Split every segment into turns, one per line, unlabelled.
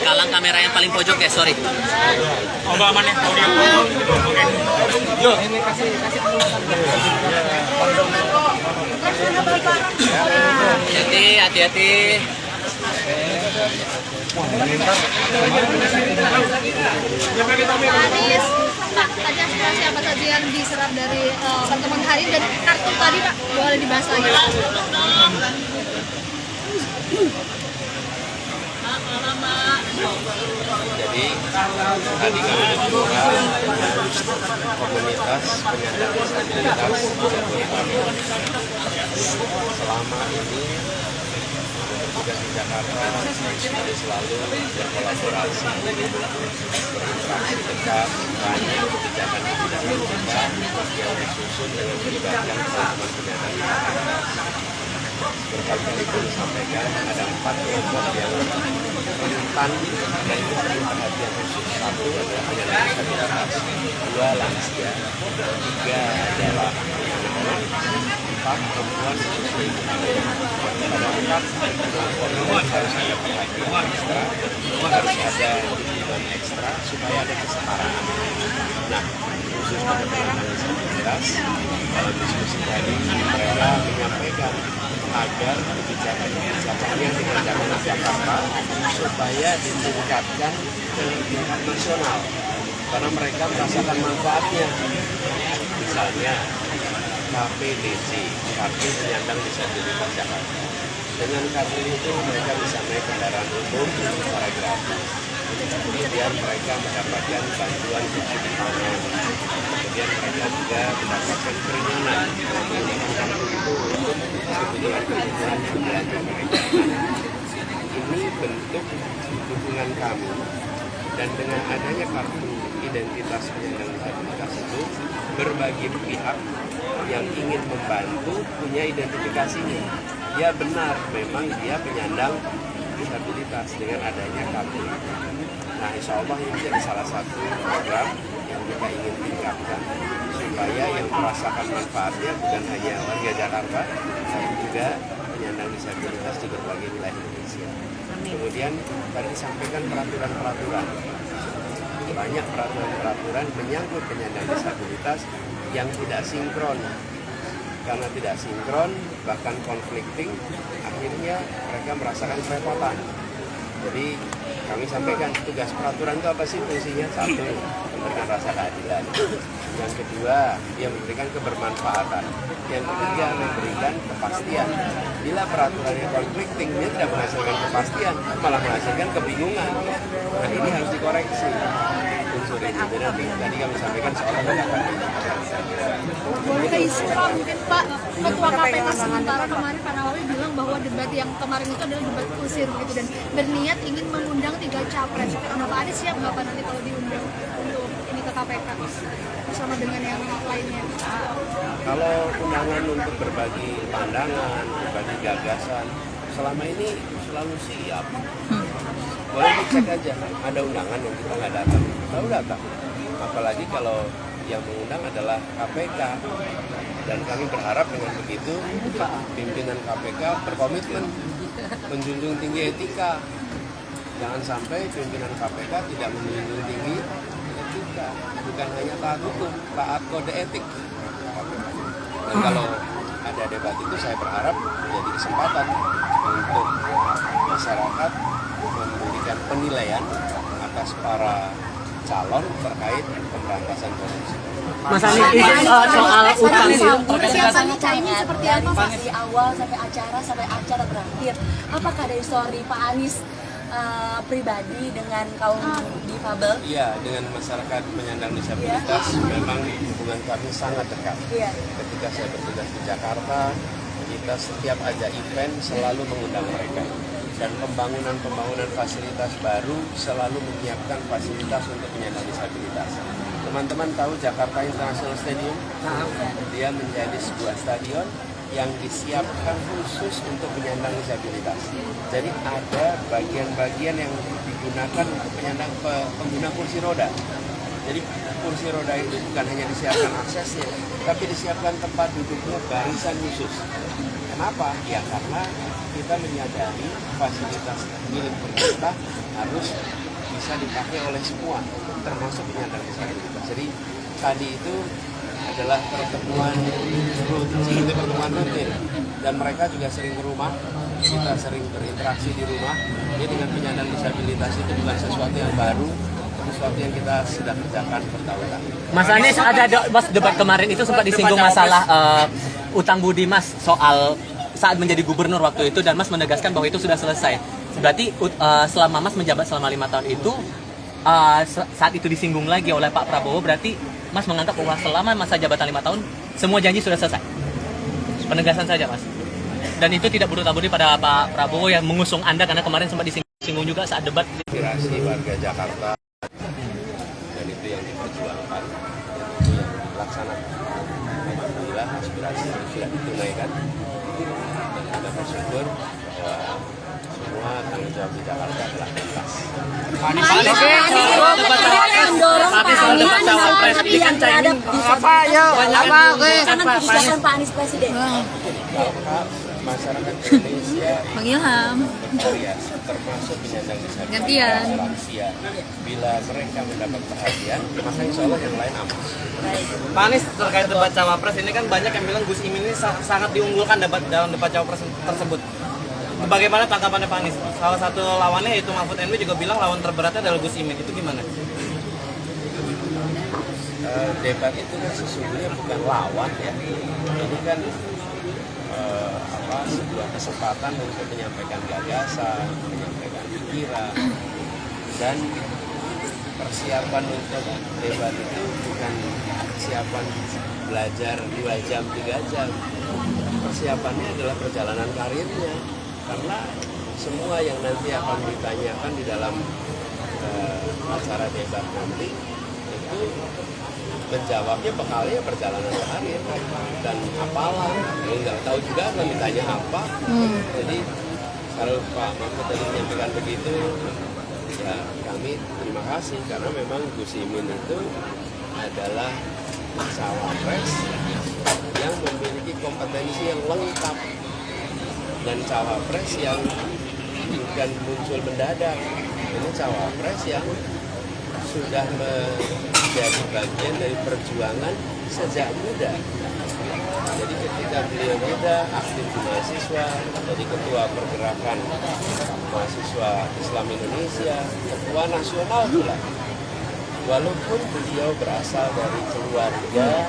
Kalang kamera yang paling pojok ya, sorry.
Coba aman ya, audio. Oke. Yo, ini kasih
Hati-hati.
Anis, Pak, tadi aspirasi apa saja yang diserap dari pertemuan hari dan kartu tadi Pak, boleh dibahas lagi?
Jadi tadi kami membuka komunitas penyandang disabilitas selama ini tugas di Jakarta kami selalu berkolaborasi, berinteraksi dekat, banyak kebijakan-kebijakan kita yang disusun dengan melibatkan teman-teman penyandang disabilitas. Berkali-kali kami sampaikan ada 4 kelompok yang rentan dan itu perlu perhatian khusus. 1 adalah penyandang disabilitas, 2 lansia, 3 adalah anak-anak, 4 perempuan khususnya ibu hamil. Pada 4 kelompok ini harus ada perhatian ekstra, harus ada dukungan ekstra supaya ada kesetaraan. Nah, khusus pada penyandang disabilitas, dalam diskusi tadi mereka menyampaikan agar kebijakan-kebijakan yang dikerjakan di Jakarta supaya ditingkatkan ke tingkat nasional karena mereka merasakan manfaatnya. Misalnya KPDC, Kartu Penyandang Disabilitas Jakarta. Dengan kartu itu mereka bisa naik kendaraan umum secara gratis. Kemudian mereka mendapatkan bantuan subsidi pangan. Kemudian mereka juga mendapatkan keringanan itu untuk kebutuhan-kebutuhan belanja mereka. Ini bentuk dukungan kami dan dengan adanya kartu identitas penyandang disabilitas itu berbagai pihak yang ingin membantu punya identifikasinya. Ya benar, memang dia penyandang disabilitas dengan adanya kartu. Nah, insya Allah ini jadi salah satu program yang kita ingin tingkatkan supaya yang merasakan manfaatnya bukan hanya warga Jakarta, tapi juga penyandang disabilitas di berbagai wilayah Indonesia. Kemudian tadi disampaikan peraturan-peraturan. Banyak peraturan-peraturan menyangkut penyandang disabilitas yang tidak sinkron. Karena tidak sinkron, bahkan konflikting, akhirnya mereka merasakan kerepotan. Jadi kami sampaikan tugas peraturan itu apa sih fungsinya? 1, memberikan rasa keadilan. Yang kedua, dia memberikan kebermanfaatan. Yang ketiga, memberikan kepastian. Bila peraturannya konflikting, dia tidak menghasilkan kepastian, malah menghasilkan kebingungan. Nah, ini harus dikoreksi. Unsur ini nanti tadi kami sampaikan soal penegakan.
Boleh ke isu Pak, mungkin Pak Ketua KPK sementara kemarin Pak Nawawi bilang bahwa debat yang kemarin itu adalah debat kusir begitu dan berniat ingin mengundang 3 capres. Nah, Pak Anies siap nggak Pak nanti kalau diundang untuk ini ke KPK bersama dengan yang lainnya?
Kalau undangan untuk berbagi pandangan, berbagi gagasan, selama ini selalu siap. Boleh dicek aja, ada undangan yang kita nggak datang, selalu datang. Apalagi kalau yang mengundang adalah KPK. Dan kami berharap dengan begitu, pimpinan KPK berkomitmen menjunjung tinggi etika. Jangan sampai pimpinan KPK tidak menjunjung tinggi etika, bukan hanya taat hukum, taat kode etik. Dan kalau ada debat itu, saya berharap menjadi kesempatan untuk masyarakat memberikan penilaian atas para calon terkait pemberantasan korupsi.
Mas Anies, soal utang itu
persiapannya Caimin seperti apa Pak?
Dari awal sampai acara berakhir, apakah dari story Pak Anies pribadi dengan kaum difabel?
Iya, dengan masyarakat penyandang disabilitas memang hubungan kami sangat dekat.
Iya.
Ketika saya bertugas di Jakarta, kita setiap ada event selalu mengundang mereka. Dan pembangunan fasilitas baru selalu menyiapkan fasilitas untuk penyandang disabilitas. Teman-teman tahu Jakarta International Stadium? Dia menjadi sebuah stadion yang disiapkan khusus untuk penyandang disabilitas. Jadi ada bagian-bagian yang digunakan untuk pengguna kursi roda. Jadi kursi roda itu bukan hanya disiapkan aksesnya, tapi disiapkan tempat duduknya barisan khusus. Kenapa? Ya karena kita menyadari fasilitas milik pemerintah harus bisa dipakai oleh semua, termasuk penyandang disabilitas. Jadi tadi itu adalah pertemuan rutin, dan mereka juga sering ke rumah, kita sering berinteraksi di rumah. Jadi dengan penyandang disabilitas itu bukan sesuatu yang baru, sesuatu yang kita sudah kerjakan bertahun-tahun.
Mas Anies, ada Mas debat kemarin itu sempat disinggung masalah utang budi Mas soal saat menjadi gubernur waktu itu, dan Mas menegaskan bahwa itu sudah selesai. Berarti selama Mas menjabat selama 5 tahun itu, saat itu disinggung lagi oleh Pak Prabowo, berarti Mas menganggap bahwa selama masa jabatan 5 tahun semua janji sudah selesai. Penegasan saja Mas. Dan itu tidak berutang budi pada Pak Prabowo yang mengusung Anda, karena kemarin sempat disinggung juga saat debat.
Aspirasi warga Jakarta, dan itu yang diperjuangkan, dan itu yang dilaksanakan. Alhamdulillah aspirasi itu sudah ditunaikan. Kita bersyukur bahwa semua tanggung jawab di Jakarta telah tuntas.
mendorong Pak Anies menanggapi yang terhadap kebijakan Pak Anies Presiden.
Maka masyarakat Indonesia
Bang Ilham.
bervariasi, termasuk penyandang disabilitas,
Gantian.
lansia. Bila mereka mendapat perhatian, maka insya Allah yang lain aman.
Pak Anies, terkait debat cawapres ini kan banyak yang bilang Gus Imin ini sangat diunggulkan dalam debat cawapres tersebut. Bagaimana tanggapannya Pak Anies? Salah satu lawannya yaitu Mahfud MD juga bilang lawan terberatnya adalah Gus Imin. Itu gimana?
Debat itu kan sesungguhnya bukan lawan ya. Ini kan sebuah kesempatan untuk menyampaikan gagasan, menyampaikan pikiran, dan persiapan untuk debat itu bukan persiapan belajar 2 jam, 3 jam. Persiapannya adalah perjalanan karirnya, karena semua yang nanti akan ditanyakan di dalam acara debat nanti itu menjawabnya bekalnya perjalanan karir dan apalah, nggak tahu juga akan ditanya apa. Jadi kalau Pak Mahfud tadi menyampaikan begitu, ya kami terima kasih, karena memang Gus Imin itu adalah cawapres yang memiliki kompetensi yang lengkap, dan cawapres yang bukan muncul mendadak. Ini cawapres yang sudah menjadi bagian dari perjuangan sejak muda. Jadi ketika beliau muda, aktif di mahasiswa, jadi ketua pergerakan mahasiswa Islam Indonesia, ketua nasional pula. Walaupun beliau berasal dari keluarga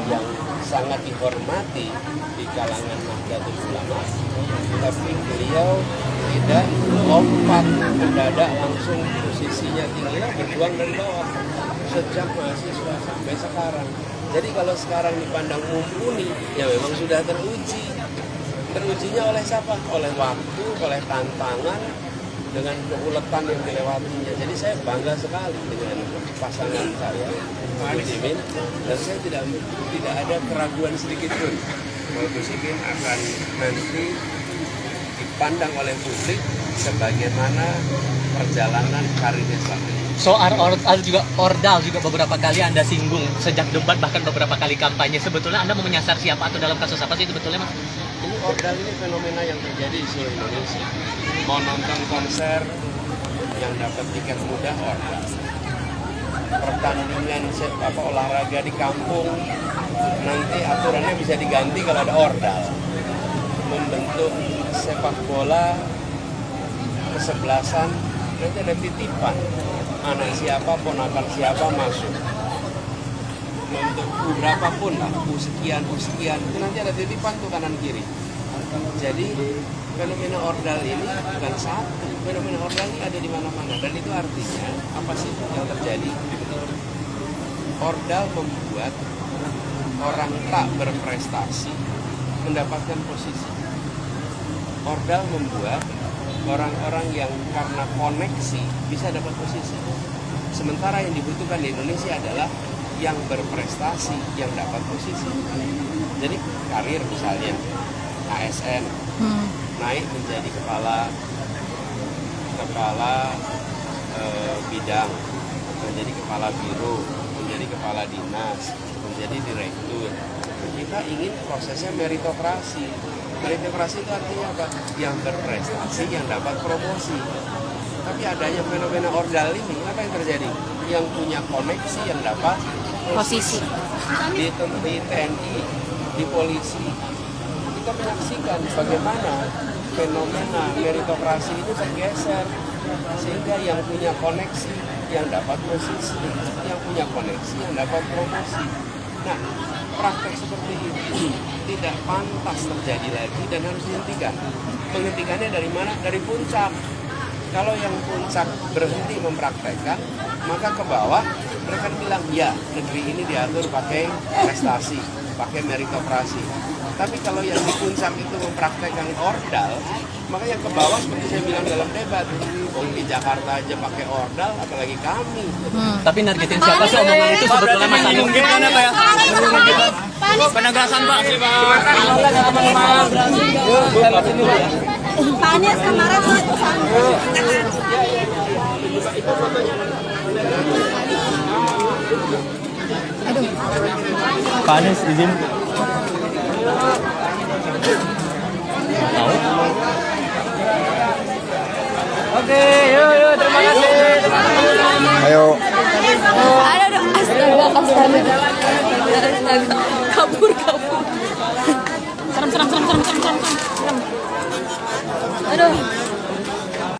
yang sangat dihormati di kalangan Nahdlatul Ulama, tapi beliau tidak lompat mendadak langsung posisinya tinggi, berjuang dari bawah sejak mahasiswa sampai sekarang. Jadi kalau sekarang dipandang mumpuni, ya memang sudah teruji. Terujinya oleh siapa? Oleh waktu, oleh tantangan, dengan keuletan yang dilewatinya. Jadi saya bangga sekali dengan pasangan saya, Gus Imin, dan saya tidak ada keraguan sedikit pun bahwa Gus Imin akan nanti dipandang oleh publik sebagaimana perjalanan karirnya selama ini.
Soal ordal juga beberapa kali Anda singgung sejak debat, bahkan beberapa kali kampanye. Sebetulnya Anda mau menyasar siapa atau dalam kasus apa sih sebetulnya Mas?
Ini ordal ini fenomena yang terjadi di seluruh Indonesia. Mau nonton konser yang dapat tiket mudah ordal. Pertandingan olahraga di kampung nanti aturannya bisa diganti kalau ada ordal. Membentuk sepak bola kesebelasan nanti ada titipan. Anak siapa, ponakan siapa masuk. Untuk berapapun lah, sekian, itu nanti ada titipan tuh kanan kiri. Jadi fenomena ordal ini bukan satu, fenomena ordal ini ada di mana-mana, dan itu artinya apa sih yang terjadi? Ordal membuat orang tak berprestasi mendapatkan posisi. Ordal membuat orang-orang yang karena koneksi bisa dapat posisi. Sementara yang dibutuhkan di Indonesia adalah yang berprestasi yang dapat posisi. Jadi karir misalnya ASN naik menjadi kepala bidang menjadi kepala biro, menjadi kepala dinas, menjadi direktur. Kita ingin prosesnya meritokrasi. Meritokrasi itu artinya apa? Yang berprestasi, yang dapat promosi. Tapi adanya fenomena ordal ini, apa yang terjadi? Yang punya koneksi yang dapat posisi. Di TNI, di polisi, kita menyaksikan bagaimana fenomena meritokrasi itu tergeser. Sehingga yang punya koneksi, yang dapat posisi, yang punya koneksi, yang dapat promosi. Nah, praktek seperti ini tidak pantas terjadi lagi dan harus dihentikan. Menghentikannya dari mana? Dari puncak. Kalau yang puncak berhenti mempraktekkan, maka ke bawah mereka bilang, ya negeri ini diatur pakai prestasi, pakai meritokrasi. Tapi kalau yang di puncak itu mempraktekkan ordal, maka yang ke bawah seperti saya bilang dalam debat, di Jakarta aja pakai ordal, apalagi kami.
Tapi nargetin siapa sih omongan itu sebetulnya Mas Anies?
Gimana Pak ya? Penegasan Pak.
Pak Anies kemarin
Pak Anies izin. Oke, yuk, terima kasih.
Ayo.
aduh, astaga. Kabur. Serem. Aduh.